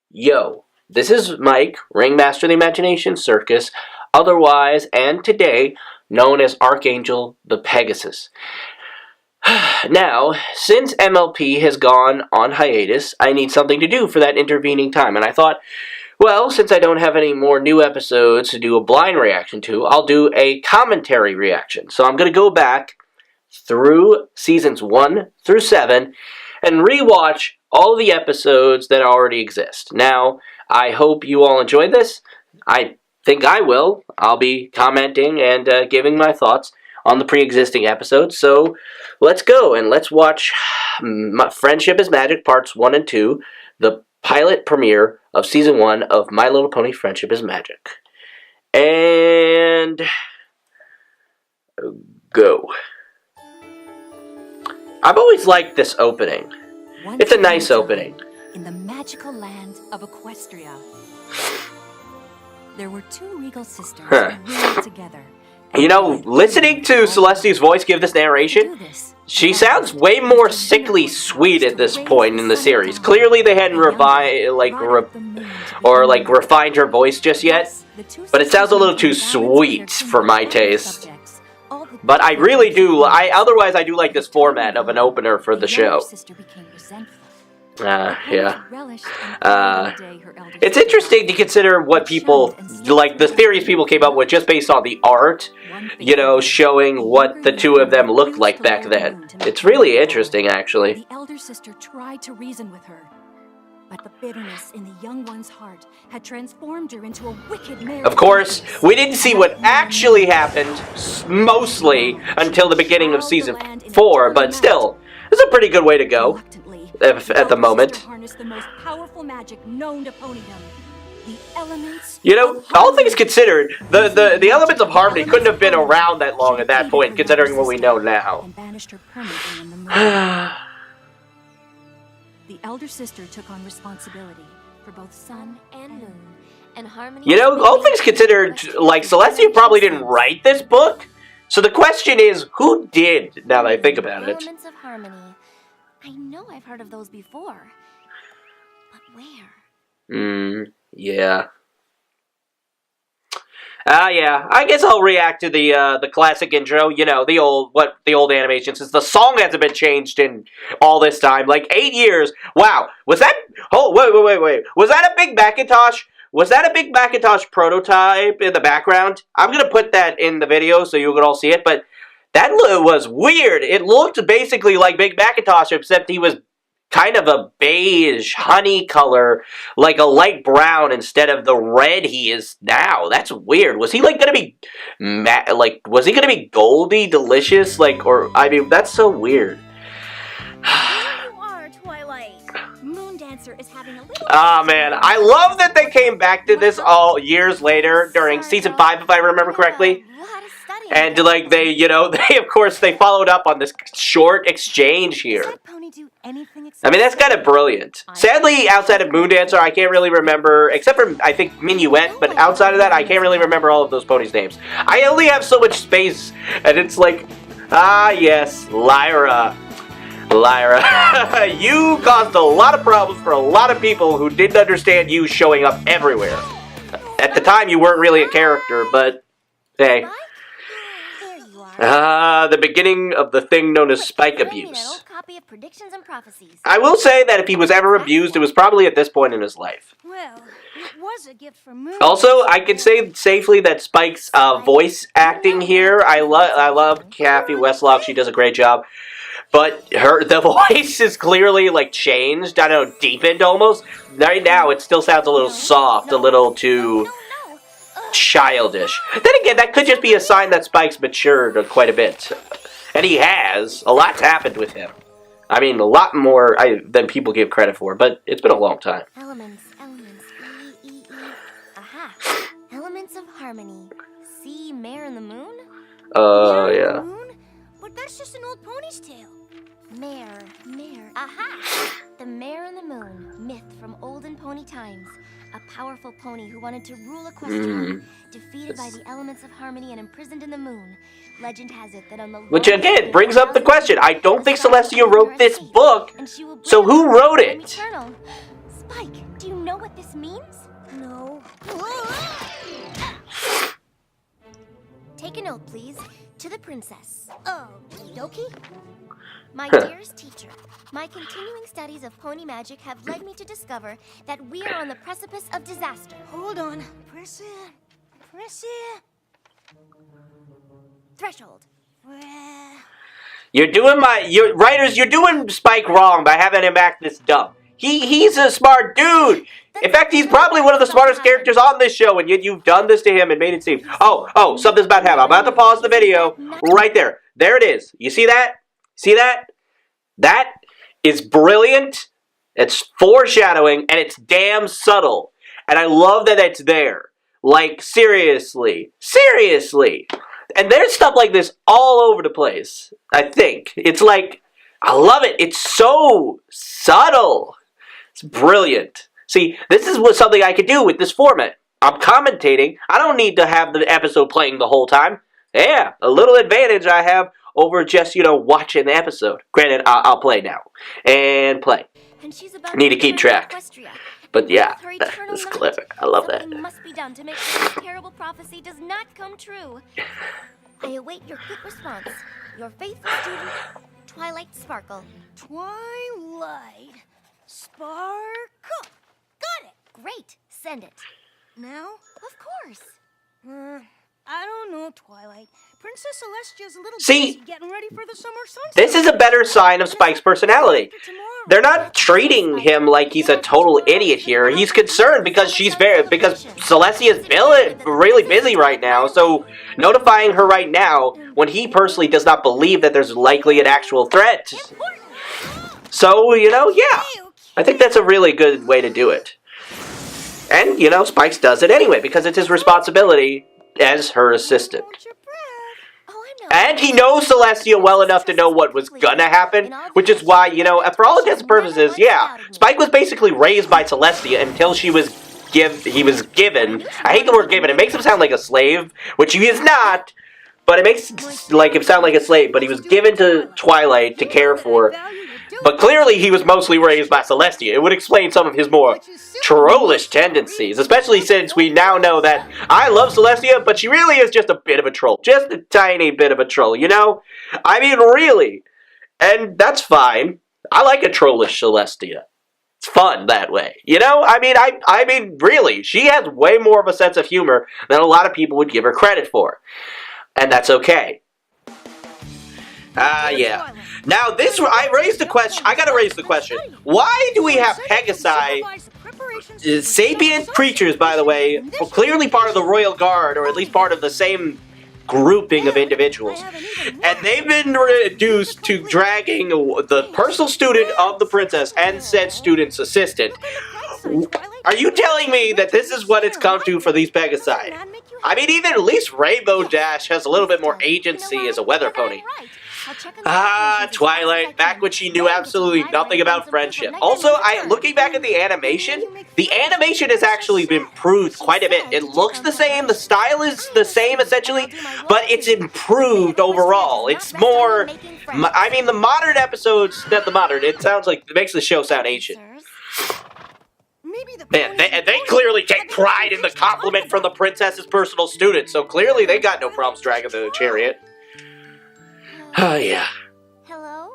Yo, this is Mike, Ringmaster of the Imagination Circus, otherwise and today known as Archangel the Pegasus. Now, since MLP has gone on hiatus, I need something to do for that intervening time, and I thought, well, since I don't have any more new episodes to do a blind reaction to, I'll do a commentary reaction. So I'm going to go back through seasons 1 through 7 and rewatch all the episodes that already exist. Now, I hope you all enjoyed this. I think I will. I'll be commenting and giving my thoughts on the pre-existing episodes. So let's go and let's watch Friendship is Magic Parts 1 and 2, the pilot premiere of Season 1 of My Little Pony Friendship is Magic. And go. I've always liked this opening. It's a nice opening. In the magical land of Equestria, there were two regal sisters who ruled together. You know, listening to Celestia's voice give this narration, she sounds way more sickly sweet at this point in the series. Clearly, they hadn't refined her voice just yet, but it sounds a little too sweet for my taste. But I really do. Otherwise, I do like this format of an opener for the show. Yeah. It's interesting to consider what people, like the theories people came up with just based on the art, you know, showing what the two of them looked like back then. It's really interesting, actually. The elder sister tried to reason with her, but the bitterness in the young one's heart had transformed her into a wicked mare. Of course, we didn't see what actually happened, mostly, until the beginning of Season 4, but still, it's a pretty good way to go. At the moment. You know, all things considered, the elements of harmony couldn't have been around that long at that point, considering what we know now. The elder sister took on responsibility for both sun and moon, and harmony. You know, all things considered, like, Celestia probably didn't write this book, so the question is, who did, now that I think about it? Elements of harmony. I know I've heard of those before, but where? Yeah. Yeah, I guess I'll react to the classic intro, you know, the old animation, since the song hasn't been changed in all this time, like 8 years. Wow, was that, wait, was that a big Macintosh? Was that a big Macintosh prototype in the background? I'm gonna put that in the video so you can all see it, but that was weird. It looked basically like Big Macintosh, except he was kind of a beige, honey color, like a light brown instead of the red he is now. That's weird. Was he like gonna be was he gonna be goldy, delicious, like, or I mean, that's so weird. There you are, Twilight. Moon Dancer is having a little. Ah, man, I love that they came back to this all years later during Season 5, if I remember correctly. And, like, they, you know, of course, they followed up on this short exchange here. I mean, that's kind of brilliant. Sadly, outside of Moon Dancer, I can't really remember, except for, I think, Minuet, but outside of that, I can't really remember all of those ponies' names. I only have so much space, and it's like, ah, yes, Lyra. Lyra, you caused a lot of problems for a lot of people who didn't understand you showing up everywhere. At the time, you weren't really a character, but, hey. The beginning of the thing known as Spike abuse. I will say that if he was ever abused, it was probably at this point in his life. Well, it was a gift from Moon. Also, I can say safely that Spike's voice acting here, I love Kathy Westlock, she does a great job. But the voice is clearly, like, changed, I don't know, deepened almost. Right now, it still sounds a little soft, a little too childish. Then again, that could just be a sign that Spike's matured quite a bit. And he has. A lot's happened with him. I mean, a lot more than people give credit for, but it's been a long time. Elements. E. Aha. Elements of harmony. See Mare and the Moon? Yeah. Moon? But that's just an old pony's tale. Mare. Aha! The Mare and the Moon, myth from olden pony times. A powerful pony who wanted to rule Equestria, defeated by the elements of harmony and imprisoned in the moon. Legend has it that on the which again brings up the question. I don't think Celestia wrote this book, so who wrote it? Spike, do you know what this means? No. Take a note, please. To the princess. Oh, Doki? My dearest teacher, my continuing studies of pony magic have led me to discover that we are on the precipice of disaster. Hold on. Press it. Press it. Threshold. You're doing writers, you're doing Spike wrong by having him act this dumb. He's a smart dude. In fact, he's probably one of the smartest characters on this show, and yet you've done this to him and made it seem... Oh, something's about to happen. I'm about to pause the video right there. There it is. You see that? See that? That is brilliant. It's foreshadowing, and it's damn subtle. And I love that it's there. Like, seriously. Seriously. And there's stuff like this all over the place, I think. It's like, I love it. It's so subtle. It's brilliant. See, this is something I could do with this format. I'm commentating. I don't need to have the episode playing the whole time. Yeah, a little advantage I have over just, watching the episode. Granted, I'll play now. And play. And she's about Need to keep track. But yeah, that's clever. I love that. Something must be done to make sure this terrible prophecy does not come true. I await your quick response. Your faithful student, Twilight Sparkle. Twilight. Sparkle. Got it. Great. Send it. Now? Of course. I don't know, Twilight. Princess Celestia's a little See, busy getting ready for the summer sunset. This is a better sign of Spike's personality. They're not treating him like he's a total idiot here. He's concerned because because Celestia's really busy right now, so notifying her right now when he personally does not believe that there's likely an actual threat. So, yeah. I think that's a really good way to do it. And, Spikes does it anyway because it's his responsibility as her assistant. And he knows Celestia well enough to know what was gonna happen, which is why, for all intents and purposes, yeah, Spike was basically raised by Celestia until he was given, I hate the word given, it makes him sound like a slave, which he is not, but it makes him sound like a slave, but he was given to Twilight to care for. But clearly he was mostly raised by Celestia. It would explain some of his more trollish tendencies, especially since we now know that I love Celestia, but she really is just a bit of a troll. Just a tiny bit of a troll, I mean, really. And that's fine. I like a trollish Celestia. It's fun that way. I mean, really, she has way more of a sense of humor than a lot of people would give her credit for. And that's okay. Yeah. Now, I raised the question. I gotta raise the question. Why do we have Pegasi, sapient creatures, by the way, clearly part of the Royal Guard, or at least part of the same grouping of individuals, and they've been reduced to dragging the personal student of the princess and said student's assistant? Are you telling me that this is what it's come to for these Pegasi? I mean, even at least Rainbow Dash has a little bit more agency as a weather pony. Twilight, back when she knew absolutely nothing about friendship. Also, looking back at the animation has actually been improved quite a bit. It looks the same, the style is the same essentially, but it's improved overall. It's more, I mean, the modern episodes, it sounds like, it makes the show sound ancient. Man, they clearly take pride in the compliment from the princess's personal student, so clearly they got no problems dragging the chariot. Oh, yeah. Hello?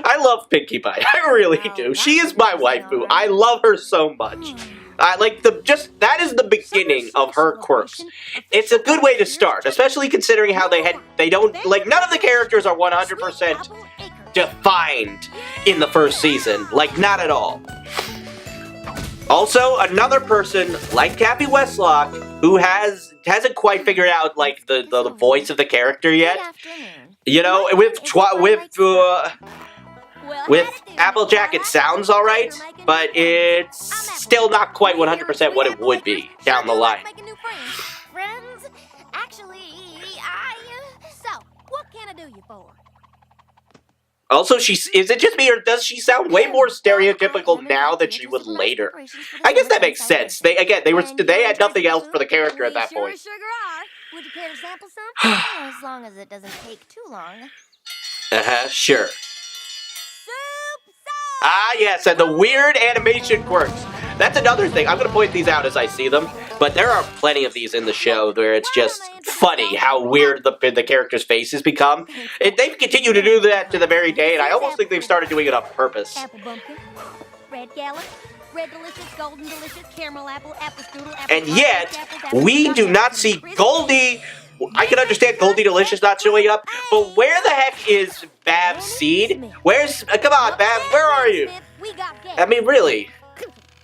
I love Pinkie Pie. I really do. She is my waifu. I love her so much. That is the beginning of her quirks. It's a good way to start, especially considering how none of the characters are 100% defined in the first season. Not at all. Also, another person like Cappy Westlock who hasn't quite figured out the voice of the character yet. With Applejack it sounds alright, but it's still not quite 100% what it would be down the line. Friends, actually, so what can I do you for? Also, is it just me, or does she sound way more stereotypical now than she would later? I guess that makes sense. They had nothing else for the character at that point. Would you care to sample some? As long as it doesn't take too long. Sure. Ah, yes, and the weird animation quirks. That's another thing. I'm going to point these out as I see them, but there are plenty of these in the show where it's just funny how weird the characters' faces become. They've continued to do that to the very day, and I almost think they've started doing it on purpose. Apple bumpkin, red gala, red delicious, golden delicious, caramel apple, apple strudel, apple. And yet, we do not see Goldie. I can understand Goldie Delicious not showing up, but where the heck is Babs Seed? Where's... come on, Babs, where are you? I mean, really?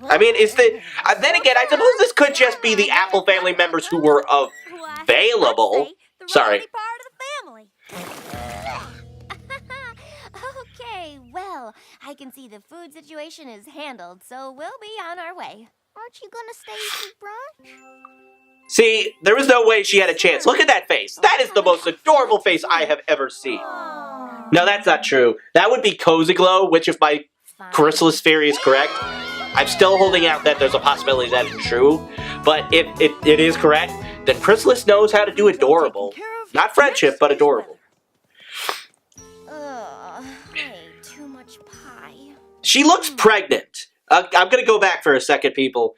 I mean, is the... then again, I suppose this could just be the Apple family members who were available. Sorry. Okay, well, I can see the food situation is handled, so we'll be on our way. Aren't you gonna stay for brunch? See, there was no way she had a chance. Look at that face. That is the most adorable face I have ever seen. No, that's not true. That would be Cozy Glow, which if my chrysalis theory is correct, I'm still holding out that there's a possibility that it's true. But if it is correct, then Chrysalis knows how to do adorable. Not friendship, but adorable. I ate too much pie. She looks pregnant. I'm going to go back for a second, people.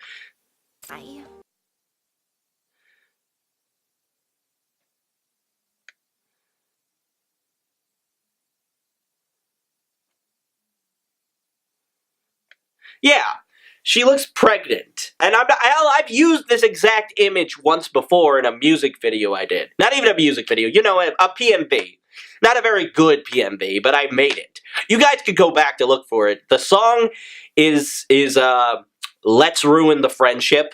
Yeah, she looks pregnant. And I've used this exact image once before in a music video I did. Not even a music video, you know, a PMV. Not a very good PMV, but I made it. You guys could go back to look for it. The song is Let's Ruin the Friendship.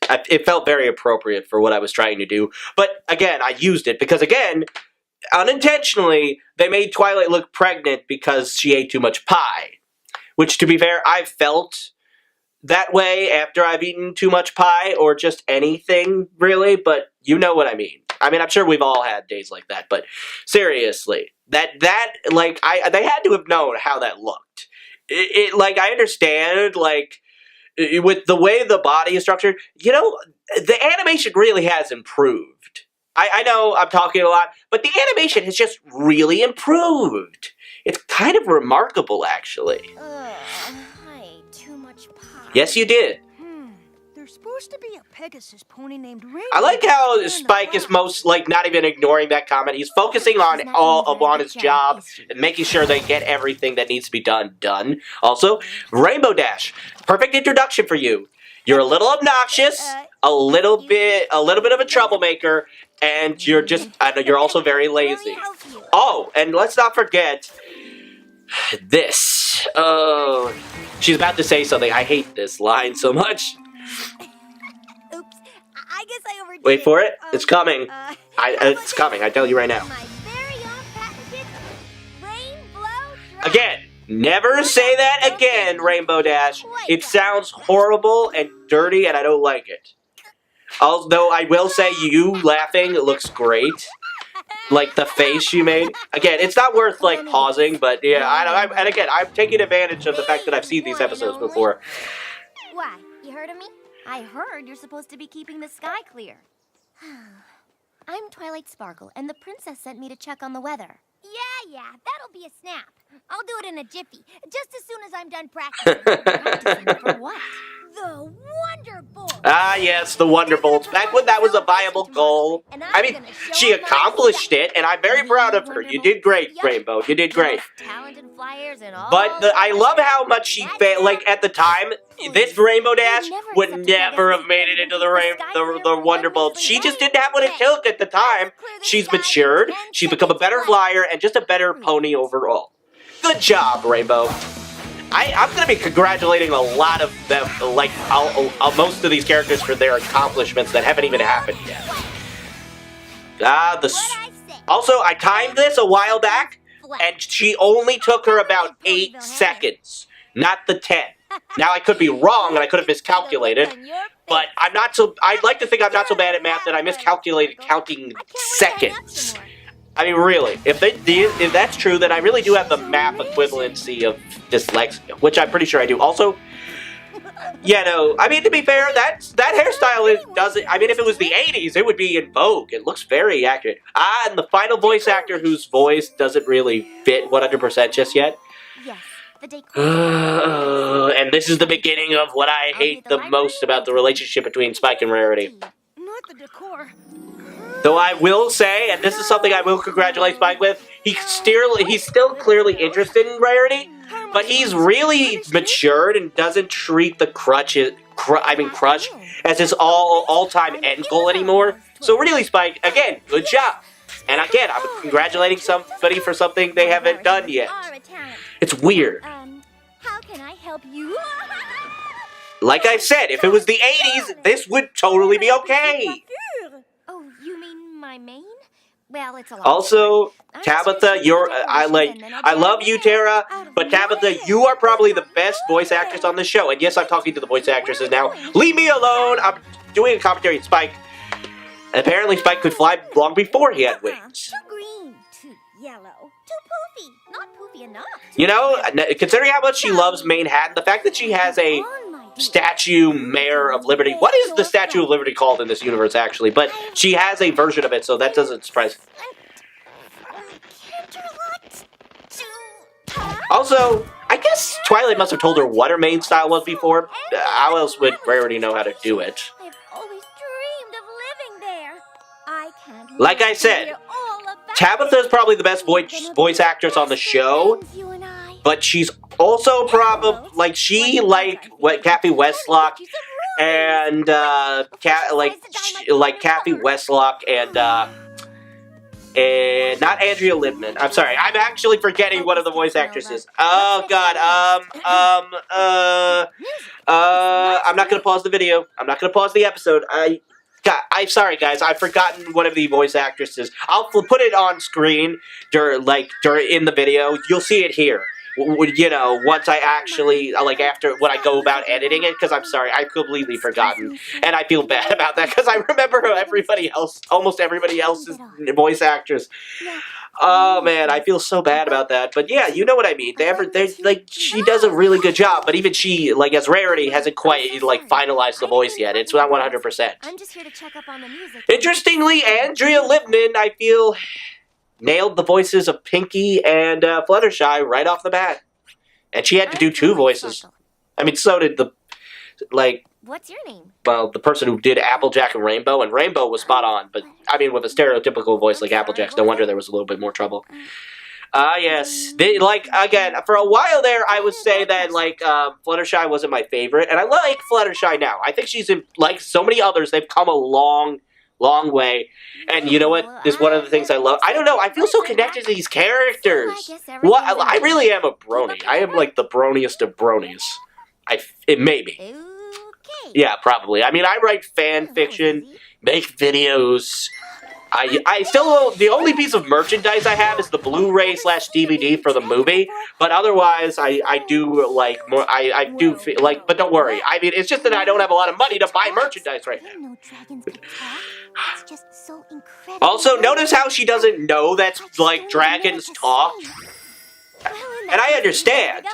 It felt very appropriate for what I was trying to do. But again, I used it because, again, unintentionally, they made Twilight look pregnant because she ate too much pie. Which, to be fair, I've felt that way after I've eaten too much pie, or just anything, really, but you know what I mean. I mean, I'm sure we've all had days like that, but seriously, they had to have known how that looked. Like, I understand, like, with the way the body is structured, you know, the animation really has improved. I know I'm talking a lot, but the animation has just really improved. It's kind of remarkable, actually. I ate too much pie. Yes, you did. There's supposed to be a Pegasus pony named Rainbow. I like how Spike is most, like, not even ignoring that comment. He's focusing on his job and making sure they get everything that needs to be done. Also, Rainbow Dash, perfect introduction for you. You're a little obnoxious, a little bit of a troublemaker, and you're also very lazy. Oh, and let's not forget this. Oh, she's about to say something. I hate this line so much. Oops, I guess I overdid. Wait for it. It's coming. It's coming. I tell you right now. My very own patented Rainbow Again. Never say that again, Rainbow Dash. It sounds horrible and dirty, and I don't like it. Although I will say you laughing looks great. Like the face you made. Again, it's not worth like pausing, but yeah, and again, I'm taking advantage of the fact that I've seen these episodes before. Why? You heard of me? I heard you're supposed to be keeping the sky clear. I'm Twilight Sparkle, and the princess sent me to check on the weather. Yeah, that'll be a snap. I'll do it in a jiffy, just as soon as I'm done practicing. Practicing for what? The Wonder Bolt! Ah, yes, the Wonder Bolts. Back when that was a viable goal. I mean, she accomplished it, and I'm very proud of her. You did great, Rainbow. You did great. But I love how much she failed. Like, at the time, this Rainbow Dash would never have made it into the Wonder Bolt. She just didn't have what it took at the time. She's matured, she's become a better flyer, and just a better pony overall. Good job, Rainbow. I'm going to be congratulating a lot of them, like most of these characters for their accomplishments that haven't even happened yet. Also, I timed this a while back, and she only took her about 8 seconds, not the 10. Now, I could be wrong, and I could have miscalculated, but I'd like to think I'm not so bad at math that I miscalculated counting seconds. I mean, really, if that's true, then I really do have the math equivalency of dyslexia, which I'm pretty sure I do. Also, yeah, no, I mean, to be fair, that hairstyle doesn't, I mean, if it was the 80s, it would be in vogue. It looks very accurate. And the final voice actor whose voice doesn't really fit 100% just yet. Yes. The day And this is the beginning of what I hate the most about the relationship between Spike and Rarity. Not the decor. Though I will say, and this is something I will congratulate Spike with, he's still clearly interested in Rarity, but he's really matured and doesn't treat the crush as his all-time end goal anymore. So really, Spike, again, good job. And again, I'm congratulating somebody for something they haven't done yet. It's weird. How can I help you? Like I said, if it was the 80s, this would totally be okay. Oh, you mean my main? Well, it's a lot. Also, Tabitha, I love you, Tara, but Tabitha, you are probably the best voice actress on the show. And yes, I'm talking to the voice actresses now. Leave me alone. I'm doing a commentary on Spike. And apparently Spike could fly long before he had wings. Too green, too yellow, too poofy, not poofy enough. You know, considering how much she loves Manhattan, the fact that she has a statue Mayor of Liberty. What is the Statue of Liberty called in this universe, actually? But she has a version of it, so that doesn't surprise. Also, I guess Twilight must have told her what her main style was before. How else would Rarity know how to do it? I've always dreamed of living there. I can't. Like I said, Tabitha is probably the best voice actress on the show, but she's also probably like Kathy Westlock and Kathy Westlock and not Andrea Libman. I'm sorry, I'm actually forgetting one of the voice actresses. Oh God, I'm not gonna pause the video. I'm not gonna pause the episode. I'm sorry, guys. I've forgotten one of the voice actresses. I'll put it on screen in the video. You'll see it here. You know, once I actually after when I go about editing it, because I'm sorry, I've completely forgotten, and I feel bad about that because I remember almost everybody else's voice actress. Oh man, I feel so bad about that. But yeah, you know what I mean. She does a really good job, but even she, as Rarity, hasn't quite finalized the voice yet. It's not 100%. I'm just here to check up on the music. Interestingly, Andrea Libman, I feel, nailed the voices of Pinky and Fluttershy right off the bat, and she had to do two voices. I mean, so did What's your name? Well, the person who did Applejack and Rainbow was spot on, but I mean, with a stereotypical voice like Applejack's, no wonder there was a little bit more trouble. Yes. Again, for a while there, I would say that, Fluttershy wasn't my favorite, and I like Fluttershy now. I think she's, like so many others, they've come a long way, and you know what is one of the things I love? I don't know, I feel so connected to these characters. I really am a brony. I am, the broniest of bronies. It may be. Yeah, probably. I mean, I write fan fiction, make videos. I still, the only piece of merchandise I have is the Blu-ray / DVD for the movie, but otherwise, I do more, I do feel but don't worry. I mean, it's just that I don't have a lot of money to buy merchandise right now. Also, notice how she doesn't know that, dragons talk? And I understand.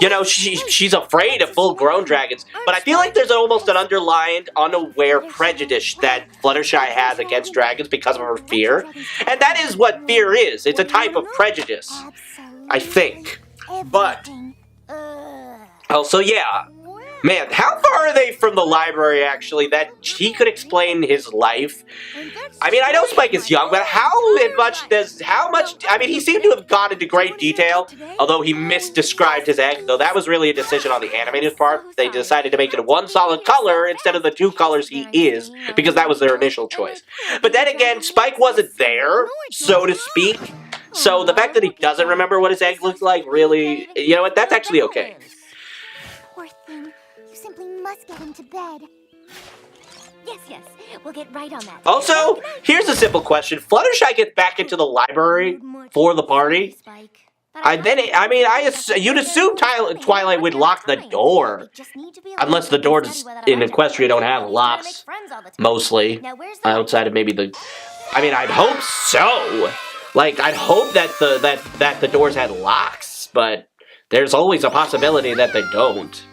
You know, she's afraid of full-grown dragons, but I feel like there's almost an underlined, unaware prejudice that Fluttershy has against dragons because of her fear. And that is what fear is. It's a type of prejudice, I think. But, also, yeah. Man, how far are they from the library, actually, that he could explain his life? I mean, I know Spike is young, but how much, I mean, he seemed to have gone into great detail, although he misdescribed his egg, though that was really a decision on the animated part. They decided to make it one solid color instead of the two colors he is, because that was their initial choice. But then again, Spike wasn't there, so to speak, so the fact that he doesn't remember what his egg looked like, really, you know what, that's actually okay. Poor thing. You simply must get him to bed. Yes. We'll get right on that. Also, here's a simple question. Fluttershy gets back into the library for the party. You'd assume Twilight would lock the door. Unless the doors in Equestria don't have locks. Mostly. Outside of maybe the... I mean, I'd hope so. I'd hope that the doors had locks, but there's always a possibility that they don't.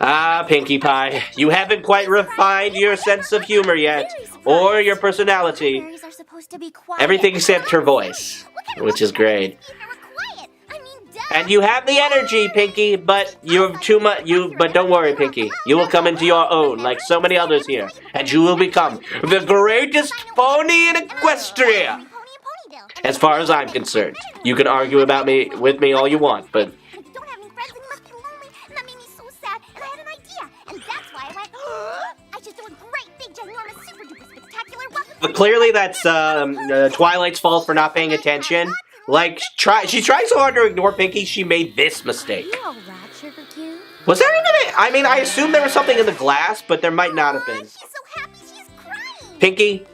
Ah, Pinkie Pie, you haven't quite refined your sense of humor yet, or your personality. Everything except her voice, which is great. And you have the energy, Pinky, but you have too much. But don't worry, Pinky. You will come into your own, like so many others here, and you will become the greatest pony in Equestria. As far as I'm concerned, you can argue with me all you want, but I don't have any friends and you must be lonely. And that made me so sad. And I had an idea. And that's why I went, I should do a great, big, ginormous, super duper spectacular welcome. But clearly that's Twilight's fault for not paying attention. Like, she tried so hard to ignore Pinky, she made this mistake. You all right, Sugar Cube? Was there even I mean, I assume there was something in the glass, but there might not have been. She's so happy she's crying. Pinky,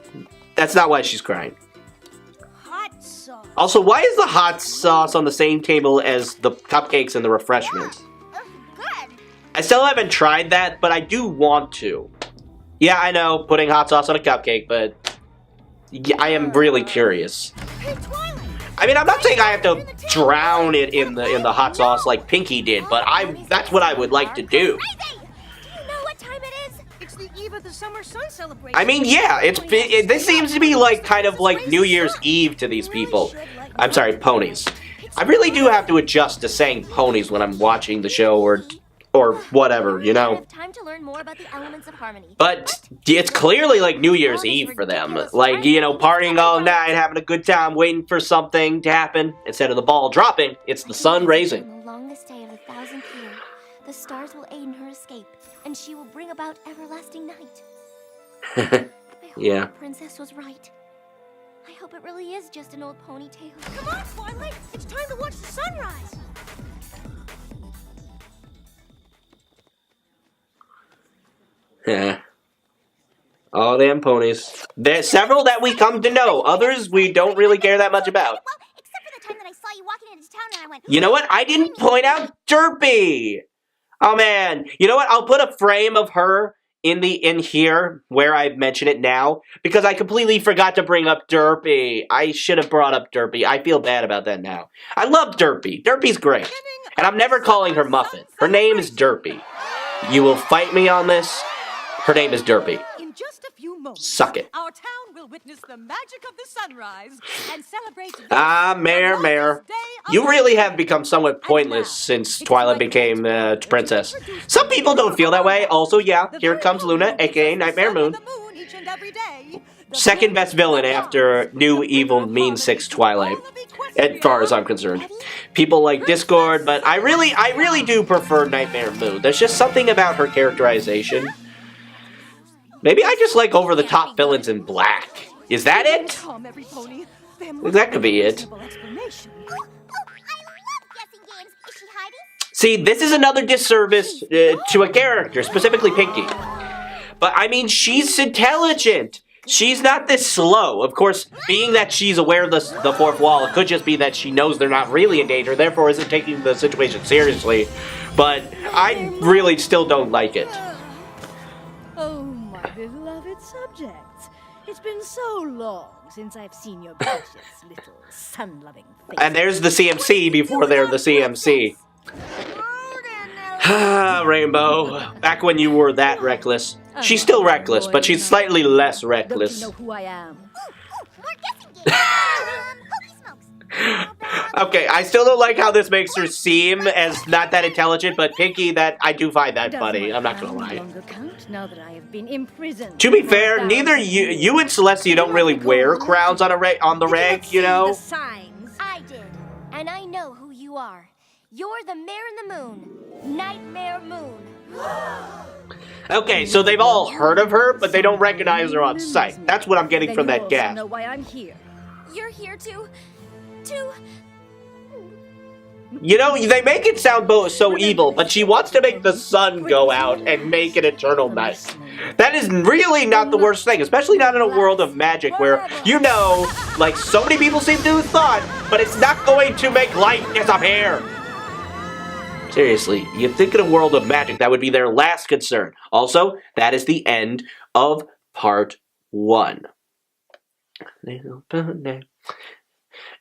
that's not why she's crying. Hot sauce. Also, why is the hot sauce on the same table as the cupcakes and the refreshments? Good. I still haven't tried that, but I do want to. Yeah, I know, putting hot sauce on a cupcake, but yeah, I am really curious. Hey, Twilight. I mean, I'm not saying I have to drown it in the hot sauce like Pinky did, but that's what I would like to do. You know what time it is? It's the eve of the summer sun celebration. I mean, yeah, this seems to be like kind of like New Year's Eve to these people. I'm sorry, ponies. I really do have to adjust to saying ponies when I'm watching the show or whatever, you know. Time to learn more about the elements of harmony. But it's clearly like New Year's Eve for them. Like, you know, partying all night, having a good time, waiting for something to happen. Instead of the ball dropping, it's the sun raising. On the longest day of the 1000th year, the stars will aid in her escape, and she will bring about everlasting night. I hope Yeah. the princess was right. I hope it really is just an old ponytail. Come on, Twilight! It's time to watch the sunrise! Yeah. All damn ponies. There's several that we come to know. Others we don't really care that much about. Well, except for the time that I saw you walking into town and I went, You know what? I didn't point out Derpy. Oh man. You know what? I'll put a frame of her in here where I mention it now because I completely forgot to bring up Derpy. I should have brought up Derpy. I feel bad about that now. I love Derpy. Derpy's great. And I'm never calling her Muffin. Her name is Derpy. You will fight me on this. Her name is Derpy. In just a few moments, Suck it. our town will witness the magic of the sunrise and celebrate. Mayor. You really have become somewhat pointless since Twilight became princess. Some people don't feel that way. Also, yeah, here comes Luna, aka Nightmare Moon. Second best villain after New Evil Mean Six Twilight, as far as I'm concerned. People like Discord, but I really do prefer Nightmare Moon. There's just something about her characterization. Maybe I just like over-the-top villains in black. Is that it? That could be it. oh, I love guessing games. Is she hiding? See, this is another disservice to a character, specifically Pinky. But, I mean, she's intelligent. She's not this slow. Of course, being that she's aware of the fourth wall, it could just be that she knows they're not really in danger, therefore isn't taking the situation seriously. But I really still don't like it. Oh, my beloved subjects. It's been so long since I've seen your precious little sun-loving face. And there's the CMC before they're the CMC. Rainbow, back when you were that reckless. She's still reckless, but she's slightly less reckless. Don't you know who I am? More guessing games. Hokey smokes. Okay, I still don't like how this makes her seem as not that intelligent, but Pinky, that I do find that funny. I'm not gonna lie. Now that I have been imprisoned. To be fair, neither you and Celestia don't really wear crowns on the reg, you know. The signs. I did, and I know who you are. You're the Mare in the Moon, Nightmare Moon. Okay, so they've all heard of her, but they don't recognize her on sight. That's what I'm getting Then from you that also gas. know why I'm here. You're here to... You know, they make it sound so evil, but she wants to make the sun go out and make an eternal night. That is really not the worst thing, especially not in a world of magic where, you know, like so many people seem to have thought, but it's not going to make light disappear. Seriously, you'd think in a world of magic that would be their last concern. Also, that is the end of part 1.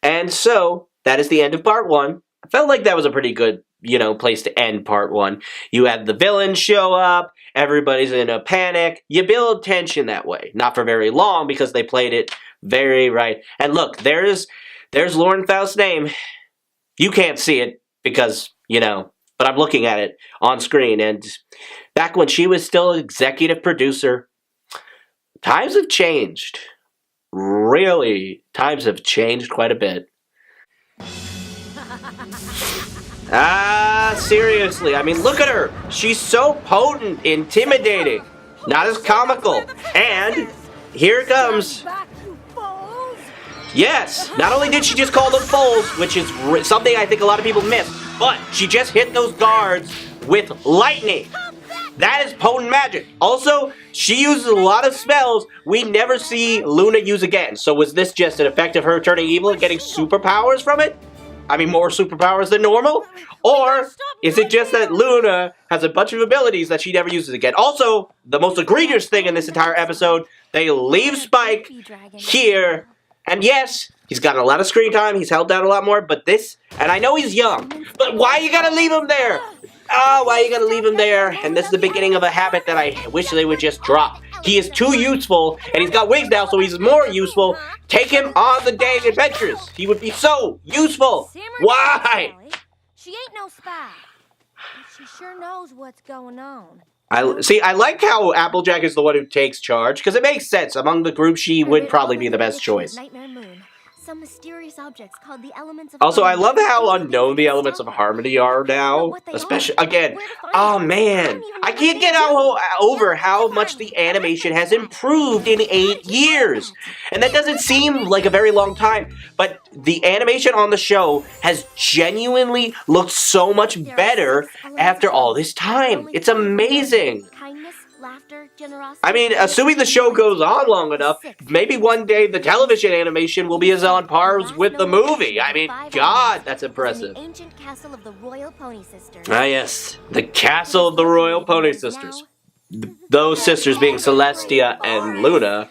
And so, that is the end of part 1. I felt like that was a pretty good, you know, place to end part 1. You had the villains show up, everybody's in a panic. You build tension that way. Not for very long because they played it very right. And look, there's Lauren Faust's name. You can't see it, because, but I'm looking at it on screen, and back when she was still executive producer, times have changed. Really, times have changed quite a bit. Seriously, I mean, look at her. She's so potent, intimidating, not as comical. And here it comes. Yes, not only did she just call them foals, which is something I think a lot of people miss, but she just hit those guards with lightning. That is potent magic. Also, she uses a lot of spells we never see Luna use again. So was this just an effect of her turning evil and getting superpowers from it? I mean, more superpowers than normal? Or is it just that Luna has a bunch of abilities that she never uses again? Also, the most egregious thing in this entire episode, they leave Spike here. And yes, he's gotten a lot of screen time, he's held down a lot more, but this, and I know he's young, but why you gotta leave him there? Why you gotta leave him there? And this is the beginning of a habit that I wish they would just drop. He is too useful, and he's got wings now, so he's more useful. Take him on the dang adventures. He would be so useful. Why? She ain't no spy, but she sure knows what's going on. I like how Applejack is the one who takes charge, because it makes sense. Among the group, she would probably be the best choice. Nightmare Moon. Some mysterious objects called the elements of Also, I love how unknown the elements of harmony are now. Especially, again, oh man, I can't get over how much the animation has improved in 8 years. And that doesn't seem like a very long time, but the animation on the show has genuinely looked so much better after all this time. It's amazing. Laughter, generosity. I mean, assuming the show goes on long enough, maybe one day the television animation will be as on par with the movie. I mean, God, that's impressive. The ancient castle of the Royal Pony Sisters. Ah, yes, the castle of the Royal Pony Sisters. Those sisters being Celestia and Luna,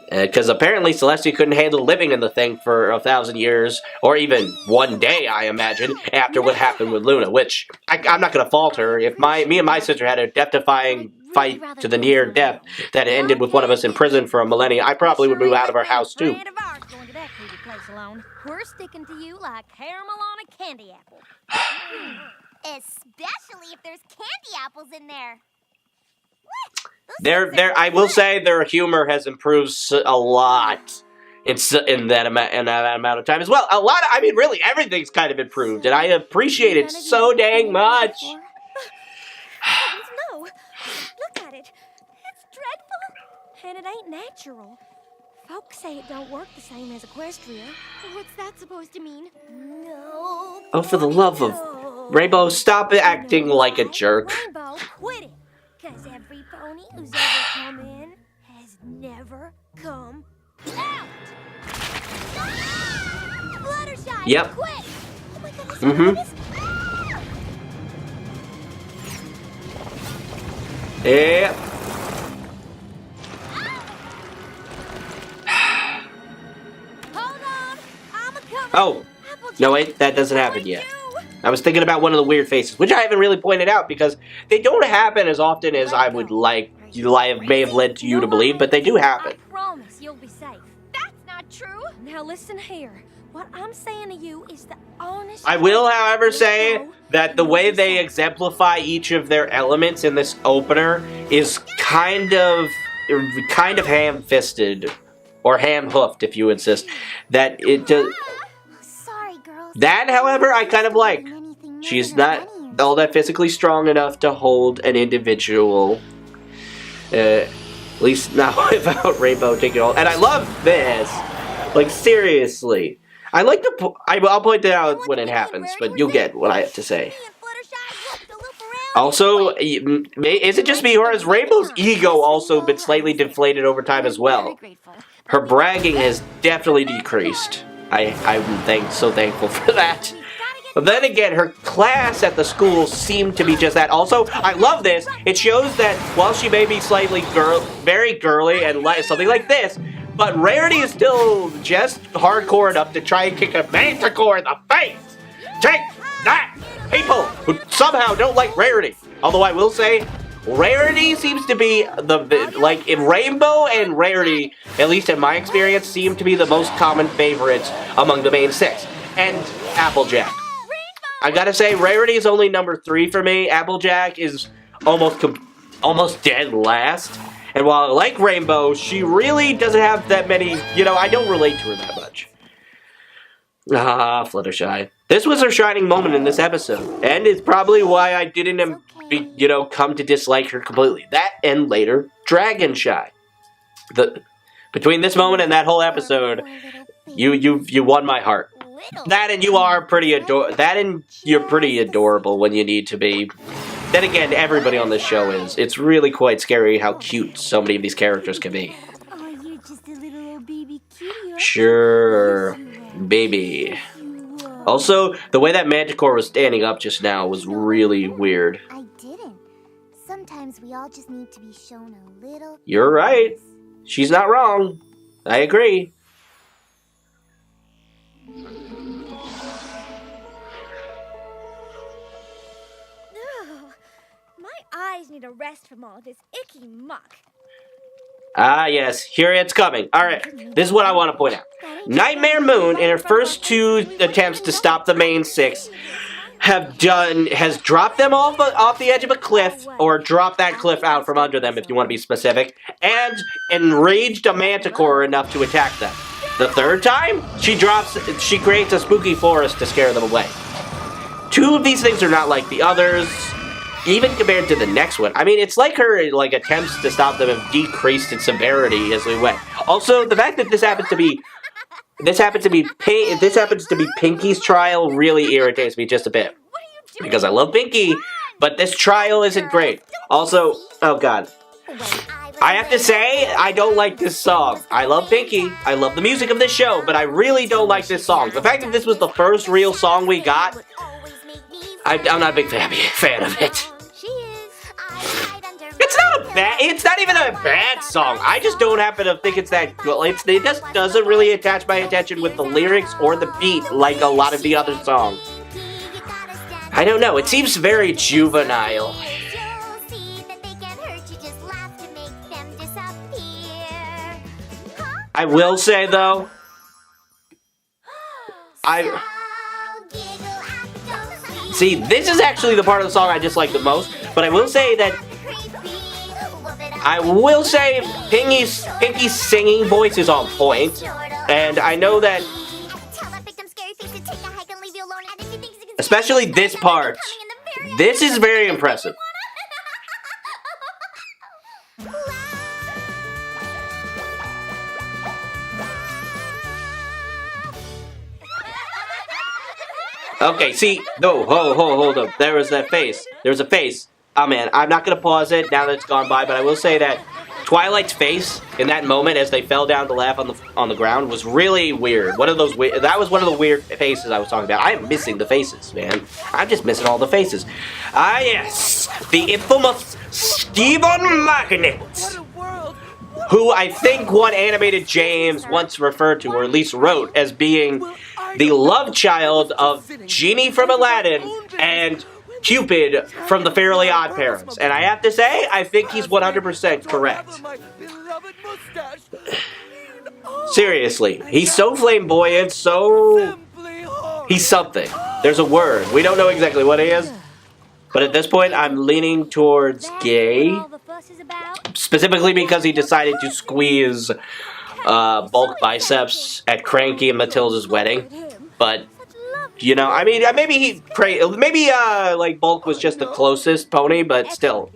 because apparently Celestia couldn't handle living in the thing for 1,000 years, or even one day, I imagine, after what happened with Luna. Which I'm not going to fault her. If me and my sister had a death-defying fight to the near death that ended with one of us in prison for a millennia, I probably would move out of our house too. We're sticking to you like caramel on a candy apple. Especially if there's candy apples in there. I will say their humor has improved a lot in that amount of time as well. I mean, really, everything's kind of improved, and I appreciate it so dang much. No, look at it. It's dreadful, and it ain't natural. Folks say it don't work the same as Equestria. What's that supposed to mean? No. Oh, for the love of Rainbow, stop acting like a jerk. Rainbow, quit it. 'Cause every pony who's ever come in has never come out. Fluttershy, Yep. quit! Oh my goodness, Yeah. Hold on, I'm a-coming. Oh, no wait, that doesn't happen yet. I was thinking about one of the weird faces, which I haven't really pointed out because they don't happen as often as I would like. May have led to you to believe, but they do happen. I promise you'll be safe. That's not true. Now listen here. What I'm saying to you is the honest. I will, however, say that the way they exemplify each of their elements in this opener is kind of ham-fisted, or ham-hoofed, if you insist. That it does. Sorry, girls. That, however, I kind of like. She's not all that physically strong enough to hold an individual. At least not without Rainbow taking all. And I love this. Like, seriously. I like to. I'll point it out when it happens, but you'll get what I have to say. Also, is it just me, or has Rainbow's ego also been slightly deflated over time as well? Her bragging has definitely decreased. I'm so thankful for that. But then again, her class at the school seemed to be just that. Also, I love this. It shows that while she may be slightly very girly and something like this, but Rarity is still just hardcore enough to try and kick a Manticore in the face. Take that, people who somehow don't like Rarity. Although I will say, Rarity seems to be if Rainbow and Rarity, at least in my experience, seem to be the most common favorites among the main six. And Applejack. I gotta say, Rarity is only number 3 for me. Applejack is almost dead last. And while I like Rainbow, she really doesn't have that many, you know, I don't relate to her that much. Ah, Fluttershy. This was her shining moment in this episode. And it's probably why I didn't, come to dislike her completely. That and later, Dragonshy. Between this moment and that whole episode, you won my heart. That and you're pretty adorable when you need to be. Then again, everybody on this show is. It's really quite scary how cute so many of these characters can be. Oh, you're just a little old baby kitty. Sure, baby. Also, the way that Manticore was standing up just now was really weird. I didn't. Sometimes we all just need to be shown a little. You're right. She's not wrong. I agree. Eyes need a rest from all this icky muck. Ah, yes. Here it's coming. Alright, this is what I want to point out. Nightmare Moon, in her first 2 attempts to stop the main 6, has dropped them off the edge of a cliff, or dropped that cliff out from under them, if you want to be specific, and enraged a Manticore enough to attack them. The 3rd time, she creates a spooky forest to scare them away. 2 of these things are not like the others. Even compared to the next one, I mean, it's like her attempts to stop them have decreased in severity as we went. Also, the fact that this happens to be Pinky's trial really irritates me just a bit, because I love Pinky, but this trial isn't great. Also, oh god, I have to say I don't like this song. I love Pinky, I love the music of this show, but I really don't like this song. The fact that this was the first real song we got, I'm not a big fan of it. It's not even a bad song. I just don't happen to think it's that good. It just doesn't really attach my attention with the lyrics or the beat like a lot of the other songs. I don't know. It seems very juvenile. I will say though, see, this is actually the part of the song I dislike the most, but I will say Pinky's singing voice is on point, and I know that, especially this part, this is very impressive. Okay, see, no, hold up. There was that face. There was a face. Oh man, I'm not gonna pause it now that it's gone by, but I will say that Twilight's face in that moment as they fell down to laugh on the ground was really weird. That was one of the weird faces I was talking about. I'm missing the faces, man. I'm just missing all the faces. Ah yes, the infamous Stephen Magnet, who I think one animated James once referred to, or at least wrote, as being the love child of Genie from Aladdin and Cupid from the Fairly Odd Parents. And I have to say, I think he's 100% correct. Seriously, he's so flamboyant, he's something. There's a word. We don't know exactly what he is. But at this point, I'm leaning towards gay. Specifically because he decided to squeeze bulk biceps at Cranky and Matilda's wedding. But, you know, I mean, maybe Bulk was just the closest pony, but still.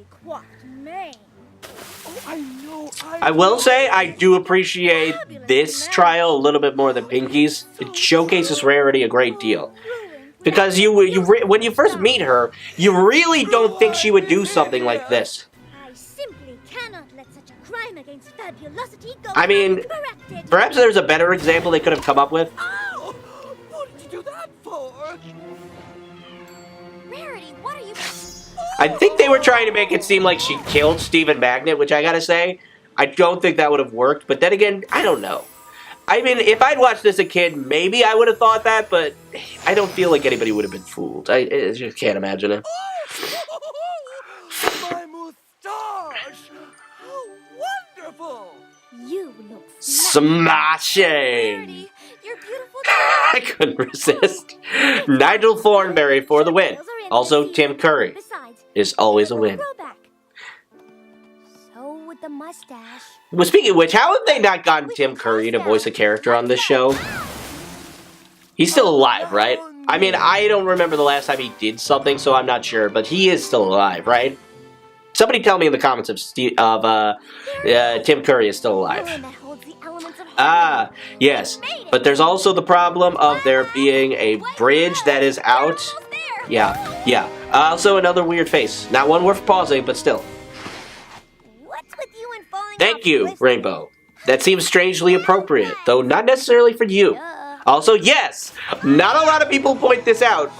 I will say I do appreciate this trial a little bit more than Pinky's. It showcases Rarity a great deal. Because when you first meet her, you really don't think she would do something like this. I mean, perhaps there's a better example they could have come up with. Oh, what did you do that for? Rarity, what are you? I think they were trying to make it seem like she killed Stephen Magnet, which I gotta say, I don't think that would have worked. But then again, I don't know. I mean, if I'd watched this as a kid, maybe I would have thought that, but I don't feel like anybody would have been fooled. I just can't imagine it. My moustache! How wonderful! You look smashing. Rarity, you're beautiful. I couldn't resist. Nigel Thornberry for the win. Also, Tim Curry Besides, is always a win. throwback. So with the mustache. Well, speaking of which, how have they not gotten Tim Curry to voice a character on this show? He's still alive, right? I mean, I don't remember the last time he did something, so I'm not sure, but he is still alive, right? Somebody tell me in the comments if Tim Curry is still alive. Ah, yes. But there's also the problem of there being a bridge that is out. Yeah. Also another weird face. Not one worth pausing, but still. What's with you and falling Thank off you, cliffs? Rainbow. That seems strangely appropriate, though not necessarily for you. Also, yes, not a lot of people point this out.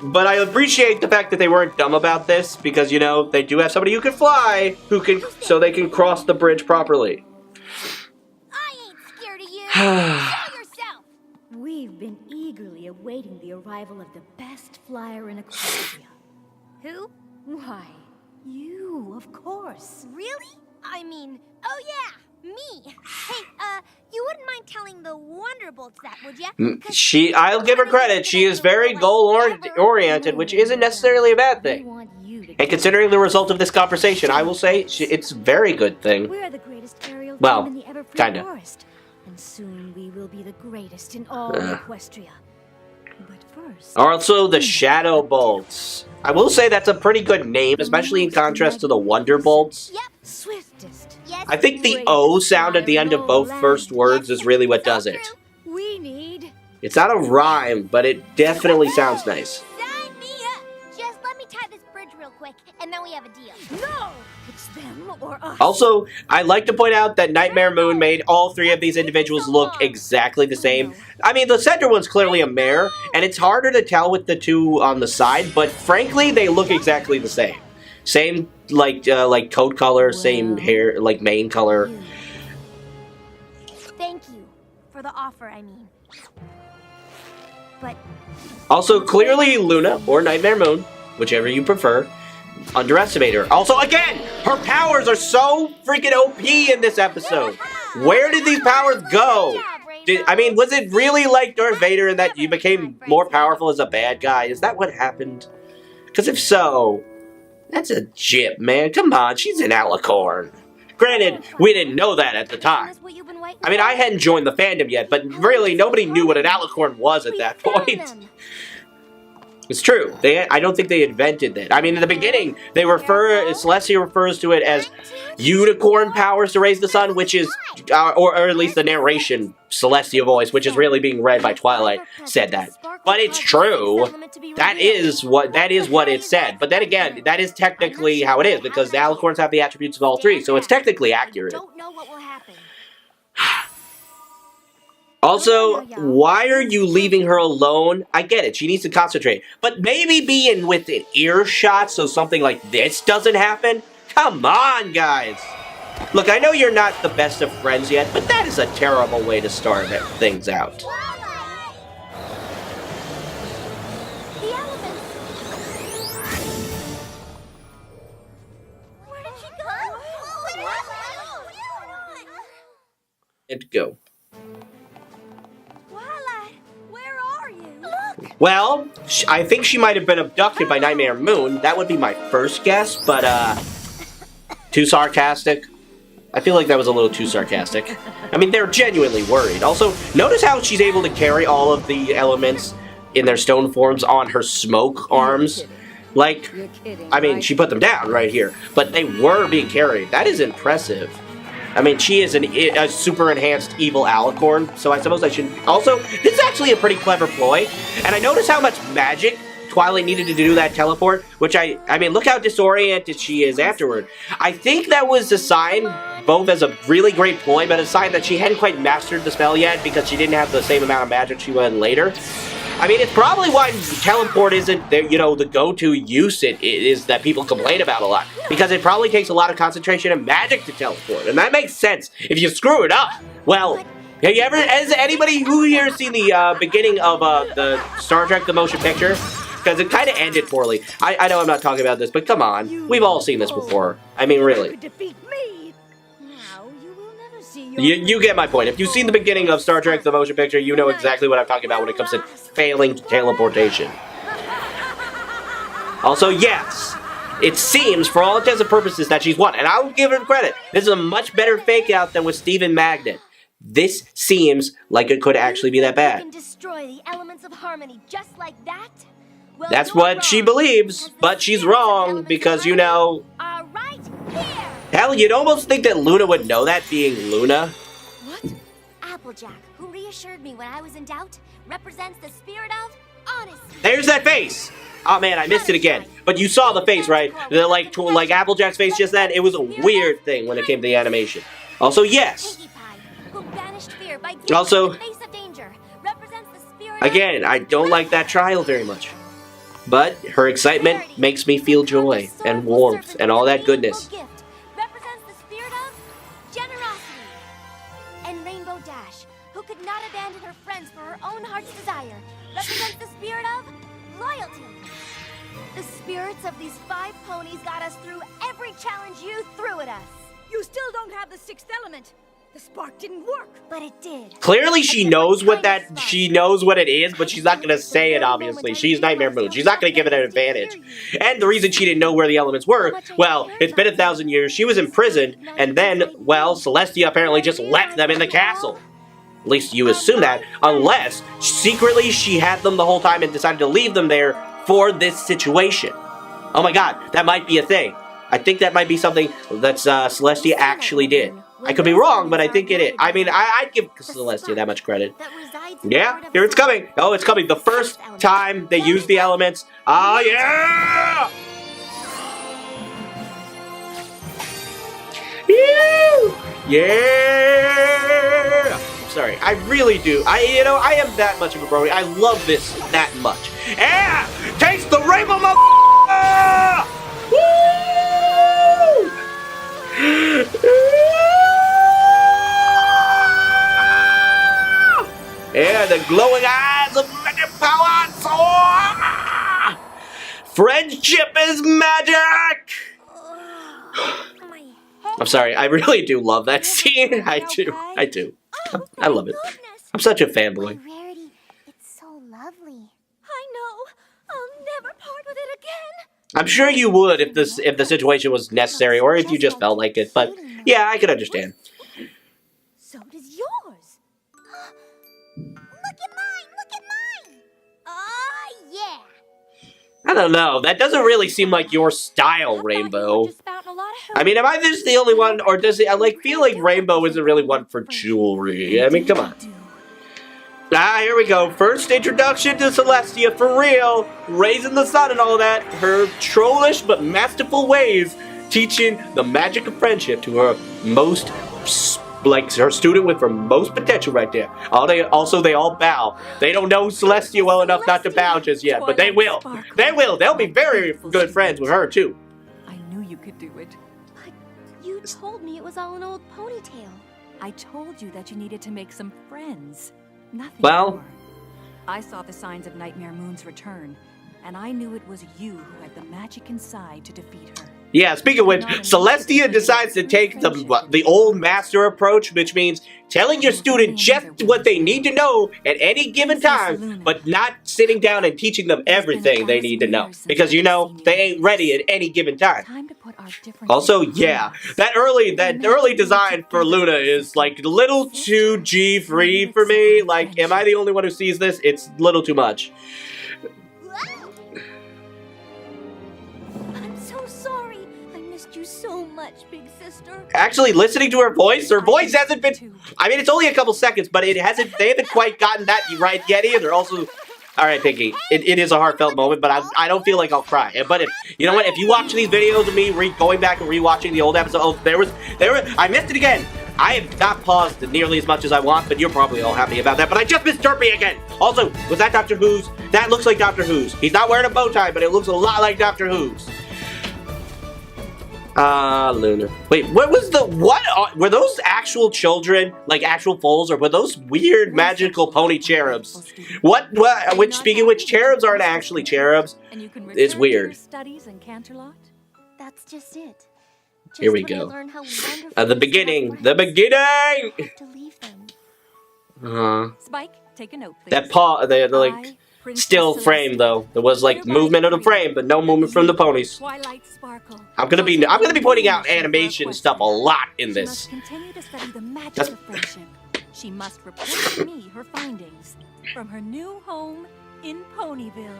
But I appreciate the fact that they weren't dumb about this, because, you know, they do have somebody who can fly, so they can cross the bridge properly. I ain't scared of you. Show yourself. We've been eagerly awaiting the arrival of the best flyer in Equestria. Who? Why, you, of course. Really? I mean, oh yeah, me. Hey, you wouldn't mind telling the Wonderbolts that, would ya? I'll give her credit, she is very goal-oriented, which isn't necessarily a bad We thing. want you to And considering the result of this conversation, I will say it's a very good thing. We're the greatest aerial Well, team in the Everfree kinda. Forest. And soon we will be the greatest in all Equestria. But first... Also, the Shadow Bolts. I will say that's a pretty good name, especially in contrast to the Wonder Bolts. Yep. Swiftest. Yes. I think the O sound at the end of both first words is really what does it. We need... It's not a rhyme, but it definitely sounds nice. Sign me up. Just let me tie this bridge real quick, and then we have a deal. No! It's them or us. Also, I'd like to point out that Nightmare Moon made all three of these individuals look exactly the same. I mean, the center one's clearly a mare, and it's harder to tell with the two on the side, but frankly, they look exactly the same. Same, like coat color, same hair, like mane color. Thank you for the offer, I mean. But Also, clearly Luna, or Nightmare Moon, whichever you prefer, underestimate her. Also, again, her powers are so freaking OP in this episode. Where did these powers go? Was it really like Darth Vader in that you became more powerful as a bad guy? Is that what happened? Because if so, that's a jip, man. Come on, she's an alicorn. Granted, we didn't know that at the time. I mean, I hadn't joined the fandom yet, but really, nobody knew what an alicorn was at that point. It's true. I don't think they invented that. I mean, in the beginning, Celestia refers to it as unicorn powers to raise the sun, which is, or at least the narration, Celestia voice, which is really being read by Twilight, said that. But it's true. That is what it said. But then again, that is technically how it is, because the alicorns have the attributes of all three, so it's technically accurate. Don't know what will happen. Also, why are you leaving her alone? I get it, she needs to concentrate. But maybe be in within earshot so something like this doesn't happen? Come on, guys! Look, I know you're not the best of friends yet, but that is a terrible way to start things out. The elements. Where did she go? And go. Where are you? Look! Well, I think she might have been abducted by Nightmare Moon. That would be my first guess, but, too sarcastic. I feel like that was a little too sarcastic. I mean, they're genuinely worried. Also, notice how she's able to carry all of the elements in their stone forms on her smoke arms. Like, I mean, she put them down right here, but they were being carried. That is impressive. I mean, she is a super enhanced evil alicorn, so I suppose I should... Also, this is actually a pretty clever ploy, and I notice how much magic Twilight needed to do that teleport, which I mean, look how disoriented she is afterward. I think that was a sign, both as a really great ploy, but a sign that she hadn't quite mastered the spell yet, because she didn't have the same amount of magic she would later. I mean, it's probably why teleport isn't, the go-to use it is that people complain about a lot. Because it probably takes a lot of concentration and magic to teleport. And that makes sense. If you screw it up, well, has anybody who here seen the beginning of the Star Trek The Motion Picture? Because it kind of ended poorly. I know I'm not talking about this, but come on. We've all seen this before. I mean, really. Defeat me. Now you will never see You get my point. If you've seen the beginning of Star Trek: The Motion Picture, you know exactly what I'm talking about when it comes to failing teleportation. Also, yes, it seems, for all intents and purposes, that she's won. And I will give her credit. This is a much better fake out than with Stephen Magnet. This seems like it could actually be that You bad. can destroy the elements of harmony just like that? Well, That's you're what she wrong, believes, because the but she's spirits of the wrong elements because, of you know... harmony are right here. Hell, you'd almost think that Luna would know that, being Luna. What? Applejack, who reassured me when I was in doubt, represents the spirit of honesty. There's that face! Oh man, I missed it again. But you saw the face, right? Like Applejack's face just then, it was a weird thing when it came to the animation. Also, yes. Pinkie Pie, who banished fear by Also, the face of danger, represents the spirit again, I don't like that trial very much. But her excitement makes me feel joy and warmth and all that goodness. Gift represents the spirit of generosity. And Rainbow Dash, who could not abandon her friends for her own heart's desire, represents the spirit of loyalty. The spirits of these 5 ponies got us through every challenge you threw at us. You still don't have the 6th element. The spark didn't work. But it did. Clearly she knows what it is, but she's not gonna say it, obviously. She's Nightmare Moon. She's not gonna give it an advantage. And the reason she didn't know where the elements were, well, it's been 1,000 years, she was imprisoned, and then, well, Celestia apparently just left them in the castle. At least you assume that, unless secretly she had them the whole time and decided to leave them there for this situation. Oh my god, that might be a thing. I think that might be something that Celestia actually did. I could be wrong, but I think it is. I mean, I'd give Celestia that much credit. Yeah, here it's coming. Oh, it's coming. The first time they use the elements. Oh, yeah! Yeah! I'm sorry. I really do. I am that much of a brony. I love this that much. Yeah! Taste the rainbow, Woo! Yeah, the glowing eyes of magic power. Friendship is magic. I'm sorry, I really do love that scene. I do. I love it. I'm such a fanboy. Rarity, it's so lovely. I know. I'll never part with it again. I'm sure you would if the situation was necessary or if you just felt like it, but yeah, I could understand. So does yours. Look at mine! Oh, yeah! I don't know. That doesn't really seem like your style, Rainbow. I mean, am I just the only one, or does it? I feel like Rainbow isn't really one for jewelry. I mean, come on. Ah, here we go. First introduction to Celestia, for real. Raising the sun and all that. Her trollish but masterful ways, teaching the magic of friendship to her most, her student with her most potential right there. They all bow. They don't know Celestia well enough not to bow just yet, but they will. They will. They'll be very good friends with her, too. I knew you could do it. But you told me it was all an old ponytail. I told you that you needed to make some friends. Nothing Well, more. I saw the signs of Nightmare Moon's return, and I knew it was you who had the magic inside to defeat her. yeah, speaking of which, Celestia decides to take the old master approach, which means telling your student just what they need to know at any given time, but not sitting down and teaching them everything they need to know. Because, they ain't ready at any given time. Time to put our differences Also, behind yeah, us. that early design for Luna is, a little too G-free for me. Am I the only one who sees this? It's a little too much. I'm so sorry. I missed you so much, big sister. Actually, listening to her voice hasn't been... I mean, it's only a couple seconds, but they haven't quite gotten that right yet either. Also, alright, Pinky, it is a heartfelt moment, but I don't feel like I'll cry. But you know what, if you watch these videos of me going back and rewatching the old episodes, I missed it again. I have not paused nearly as much as I want, but you're probably all happy about that. But I just missed Derpy again. Also, was that Doctor Who's? That looks like Doctor Who's. He's not wearing a bow tie, but it looks a lot like Doctor Who's. Luna. Wait, what were those actual children, actual foals, or were those weird magical pony cherubs? Speaking of which, cherubs aren't actually cherubs. And you can It's return to weird. your studies in Canterlot? That's just it. Here we Just when I go. learn how wonderful The these beginning. flowers The were, I beginning! have to leave them. Spike, take a note, please. That paw, the like, I, Princess still frame Celestia, though. There was like hereby movement of the decree frame, but no that movement from the you, ponies. Twilight Sparkle, I'm gonna be pointing out mission for animation our stuff a quest. lot in She this. must continue to study the magic That's- of friendship. She must report to me her findings from her new home in Ponyville.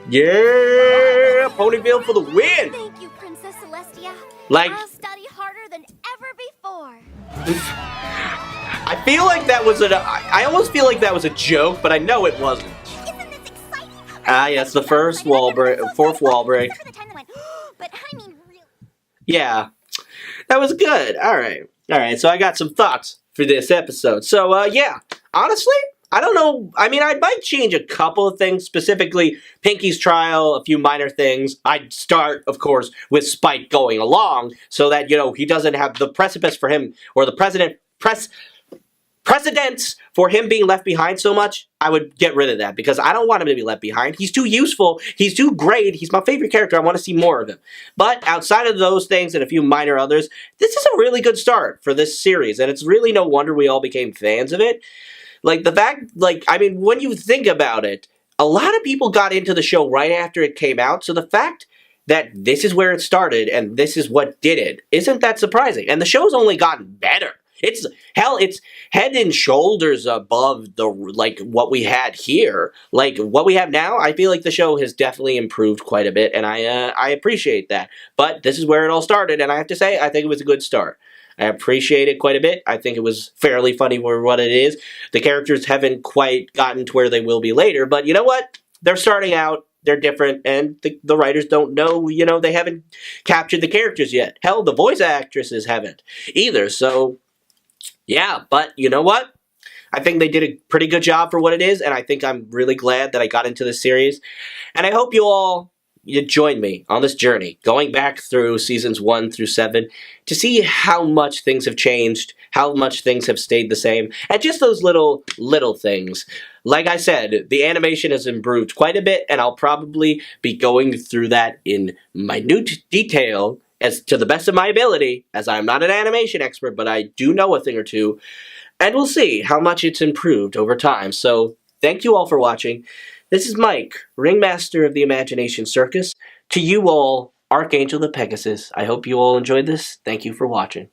Yeah, Ponyville for the win. Thank you, Princess Celestia. Like, I'll study harder than ever before. I feel like that was I almost feel like that was a joke, but I know it wasn't. Isn't this exciting? Ah, yes, the first wall break, fourth wall break. Except for the time that went, but I mean, really. Yeah, that was good. All right. So I got some thoughts for this episode. So yeah, honestly, I don't know. I mean, I might change a couple of things, specifically Pinky's trial, a few minor things. I'd start, of course, with Spike going along, so that he doesn't have the precipice for him or the precedents for him being left behind so much. I would get rid of that because I don't want him to be left behind. He's too useful. He's too great. He's my favorite character. I want to see more of him. But outside of those things and a few minor others, this is a really good start for this series, and it's really no wonder we all became fans of it. Like, the fact, I mean, when you think about it, a lot of people got into the show right after it came out, so the fact that this is where it started and this is what did it, isn't that surprising? And the show's only gotten better. It's head and shoulders above what we had here. Like, what we have now, I feel like the show has definitely improved quite a bit, and I appreciate that. But this is where it all started, and I have to say, I think it was a good start. I appreciate it quite a bit. I think it was fairly funny for what it is. The characters haven't quite gotten to where they will be later, but you know what? They're starting out, they're different, and the writers don't know, they haven't captured the characters yet. Hell, the voice actresses haven't either, so yeah, but you know what? I think they did a pretty good job for what it is, and I think I'm really glad that I got into this series, and I hope you join me on this journey, going back through seasons 1 through 7 to see how much things have changed, how much things have stayed the same, and just those little things. Like I said, the animation has improved quite a bit, and I'll probably be going through that in minute detail as to the best of my ability, as I'm not an animation expert, but I do know a thing or two, and we'll see how much it's improved over time. So, thank you all for watching. This is Mike, Ringmaster of the Imagination Circus. To you all, Archangel the Pegasus. I hope you all enjoyed this. Thank you for watching.